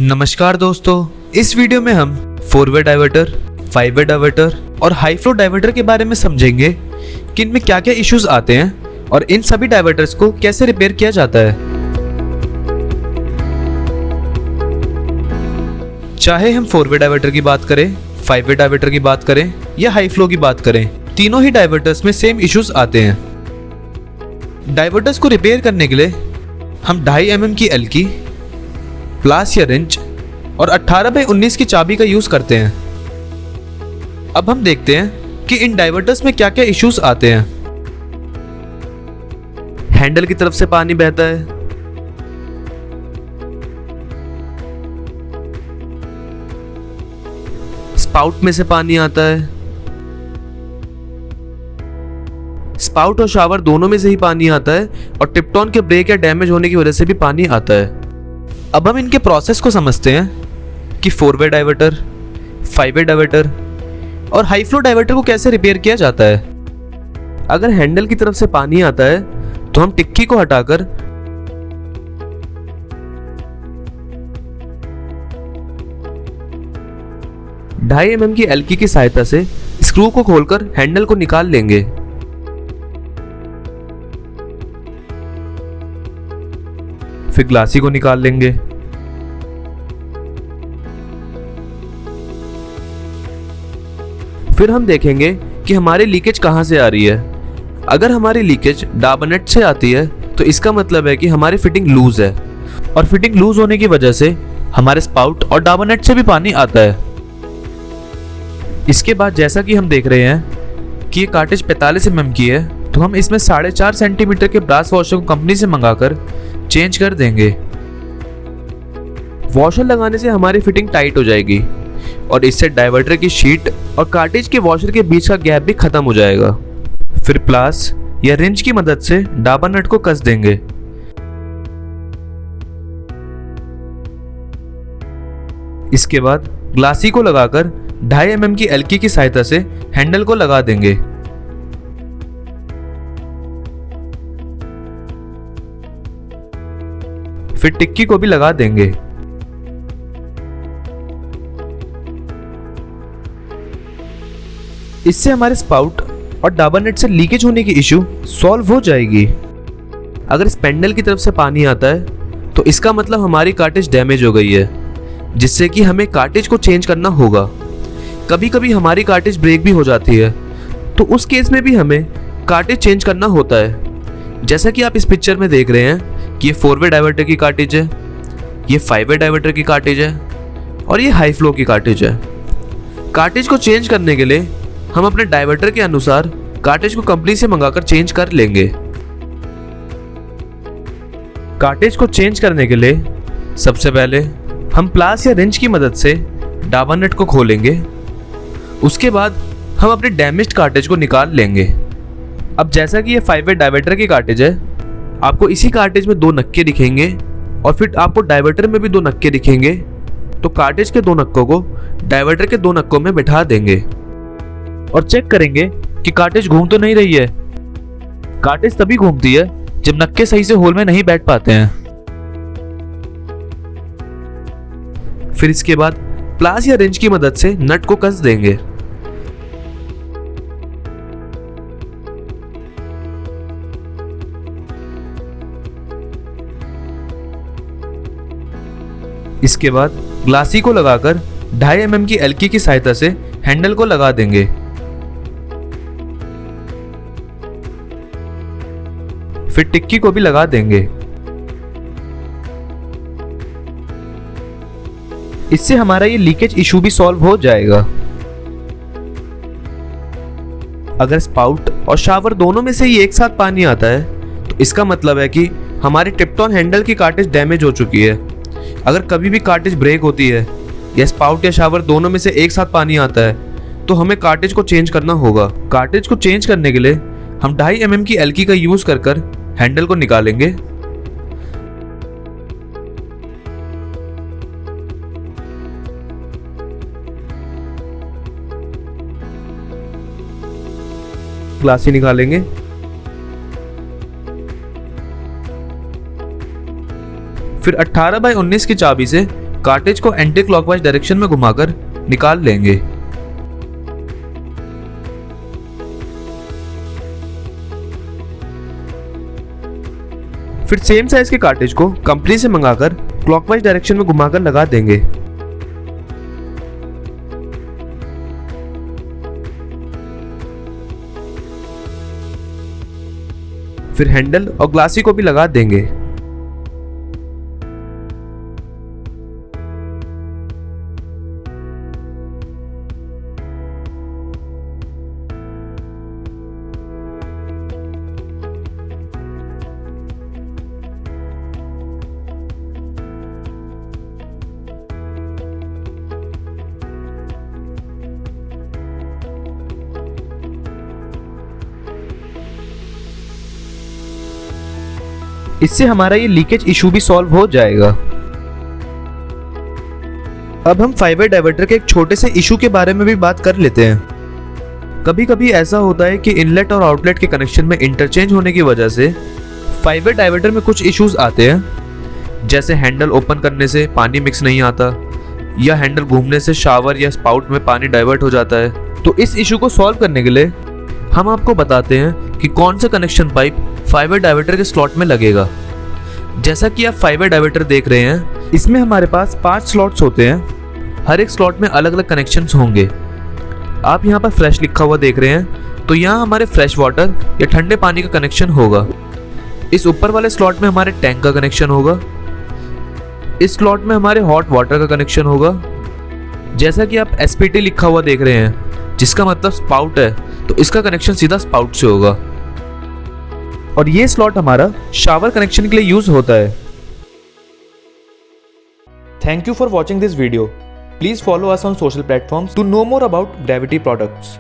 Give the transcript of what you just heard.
नमस्कार दोस्तों, इस वीडियो में हम 4-वे डाइवर्टर, 5-वे डाइवर्टर और हाई फ्लो डाइवर्टर के बारे में समझेंगे कि इनमें क्या क्या इश्यूज आते हैं और इन सभी डाइवर्टर्स को कैसे रिपेयर किया जाता है। चाहे हम 4-वे डाइवर्टर की बात करें, 5-वे डाइवर्टर की बात करें या हाई फ्लो की बात करें, तीनों ही डाइवर्टर्स में सेम इश्यूज आते हैं। डाइवर्टर्स को रिपेयर करने के लिए हम 2.5 mm की एल्की, प्लास या रिंच और 18x19 की चाबी का यूज करते हैं। अब हम देखते हैं कि इन डाइवर्टर्स में क्या क्या इश्यूज आते हैं। हैंडल की तरफ से पानी बहता है, स्पाउट में से पानी आता है, स्पाउट और शावर दोनों में से ही पानी आता है और टिप्टॉन के ब्रेक या डैमेज होने की वजह से भी पानी आता है। अब हम इनके प्रोसेस को समझते हैं कि 4-वे डाइवर्टर, 5-वे डाइवर्टर और हाई फ्लो डाइवर्टर को कैसे रिपेयर किया जाता है। अगर हैंडल की तरफ से पानी आता है तो हम टिक्की को हटाकर ढाई mm की एल्की की सहायता से स्क्रू को खोलकर हैंडल को निकाल लेंगे। फिर ग्लासी को निकाल लेंगे। फिर हम देखेंगे कि हमारी लीकेज कहां से आ रही है। अगर हमारी लीकेज डाबरनेट से आती है तो इसका मतलब है कि हमारी फिटिंग लूज है और फिटिंग लूज होने की वजह से हमारे स्पाउट और डाबरनेट से भी पानी आता है। इसके बाद जैसा कि हम देख रहे हैं कि ये कार्टेज 45 mm की है, तो हम इसमें 4.5 सेंटीमीटर के ब्रास वॉशर को कंपनी से मंगाकर चेंज कर देंगे। वॉशर लगाने से हमारी फिटिंग टाइट हो जाएगी और इससे डाइवर्टर की शीट और कार्टेज के वॉशर के बीच का गैप भी खत्म हो जाएगा। फिर प्लास या रिंच की मदद से डाबर नट को कस देंगे। इसके बाद ग्लासी को लगाकर 2.5 mm की एल्की की सहायता से हैंडल को लगा देंगे। फिर टिक्की को भी लगा देंगे। इससे हमारे स्पाउट और डाबरनेट से लीकेज होने की इश्यू सॉल्व हो जाएगी। अगर स्पेंडल की तरफ से पानी आता है तो इसका मतलब हमारी कार्टेज डैमेज हो गई है, जिससे कि हमें कार्टेज को चेंज करना होगा। कभी कभी हमारी कार्टेज ब्रेक भी हो जाती है, तो उस केस में भी हमें कार्टेज चेंज करना होता है। जैसा कि आप इस पिक्चर में देख रहे हैं कि ये 4-वे डाइवर्टर की कार्टेज है, ये 5-वे डाइवर्टर की कार्टेज है और ये हाई फ्लो की कार्टेज है। कार्टेज को चेंज करने के लिए हम अपने डाइवर्टर के अनुसार कार्टेज को कंपनी से मंगाकर चेंज कर लेंगे। कार्टेज को चेंज करने के लिए सबसे पहले हम प्लास या रिंच की मदद से डाबर नट को खोलेंगे। उसके बाद हम अपने डैमेज्ड कार्टेज को निकाल लेंगे। अब जैसा कि ये 5-वे डाइवर्टर की कार्टेज है, आपको इसी कार्टेज में 2 नक्के दिखेंगे और फिर आपको डाइवर्टर में भी 2 नक्के दिखेंगे। तो कार्टेज के 2 नक्कों को डाइवर्टर के 2 नक्कों में बिठा देंगे और चेक करेंगे कि कार्टेज घूम तो नहीं रही है। कार्टेज तभी घूमती है जब नक्के सही से होल में नहीं बैठ पाते हैं। फिर इसके बाद प्लास या रिंच की मदद से नट को कस देंगे। इसके बाद ग्लासी को लगाकर 2.5 mm की एल्की की सहायता से हैंडल को लगा देंगे। फिर टिक्की को भी लगा देंगे। इससे हमारा ये लीकेज इशू भी सॉल्व हो जाएगा। अगर स्पाउट और शावर दोनों में से ही एक साथ पानी आता है तो इसका मतलब है कि हमारी टिप्टॉन हैंडल की कार्टेज डैमेज हो चुकी है। अगर कभी भी कार्टेज ब्रेक होती है या स्पाउट या शावर दोनों में से एक साथ पानी आता है तो हमें कार्टेज को चेंज करना होगा। कार्टेज को चेंज करने के लिए हम 2.5 mm की एल्की का यूज कर हैंडल को निकालेंगे। ग्लासी निकालेंगे। फिर 18x19 की चाबी से कार्टेज को एंटी क्लॉकवाइज डायरेक्शन में घुमाकर निकाल लेंगे। फिर सेम साइज के कार्टेज को कंपनी से मंगाकर क्लॉकवाइज डायरेक्शन में घुमाकर लगा देंगे। फिर हैंडल और ग्लासी को भी लगा देंगे। इससे हमारा ये लीकेज इशू भी सॉल्व हो जाएगा। अब हम 5 वे डाइवर्टर के एक छोटे से इशू के बारे में भी बात कर लेते हैं। कभी कभी ऐसा होता है कि इनलेट और आउटलेट के कनेक्शन में इंटरचेंज होने की वजह से 5 वे डाइवर्टर में कुछ इश्यूज आते हैं, जैसे हैंडल ओपन करने से पानी मिक्स नहीं आता, या हैंडल घूमने से शावर या स्पाउट में पानी डाइवर्ट हो जाता है। तो इस इशू को सॉल्व करने के लिए हम आपको बताते हैं कि कौन सा कनेक्शन पाइप 5 वे डाइवर्टर के स्लॉट में लगेगा। जैसा कि आप 5 वे डाइवर्टर देख रहे हैं, इसमें हमारे पास 5 स्लॉट्स होते हैं। हर एक स्लॉट में अलग अलग कनेक्शंस होंगे। आप यहाँ पर फ्रेश लिखा हुआ देख रहे हैं, तो यहाँ हमारे फ्रेश वाटर या ठंडे पानी का कनेक्शन होगा। इस ऊपर वाले स्लॉट में हमारे टैंक का कनेक्शन होगा। इस स्लॉट में हमारे हॉट वाटर का कनेक्शन होगा। जैसा कि आप SPT लिखा हुआ देख रहे हैं, जिसका मतलब स्पाउट है, तो इसका कनेक्शन सीधा स्पाउट से होगा। और ये स्लॉट हमारा शावर कनेक्शन के लिए यूज होता है। Thank you for watching this video. Please follow us on social platforms to know more about gravity products.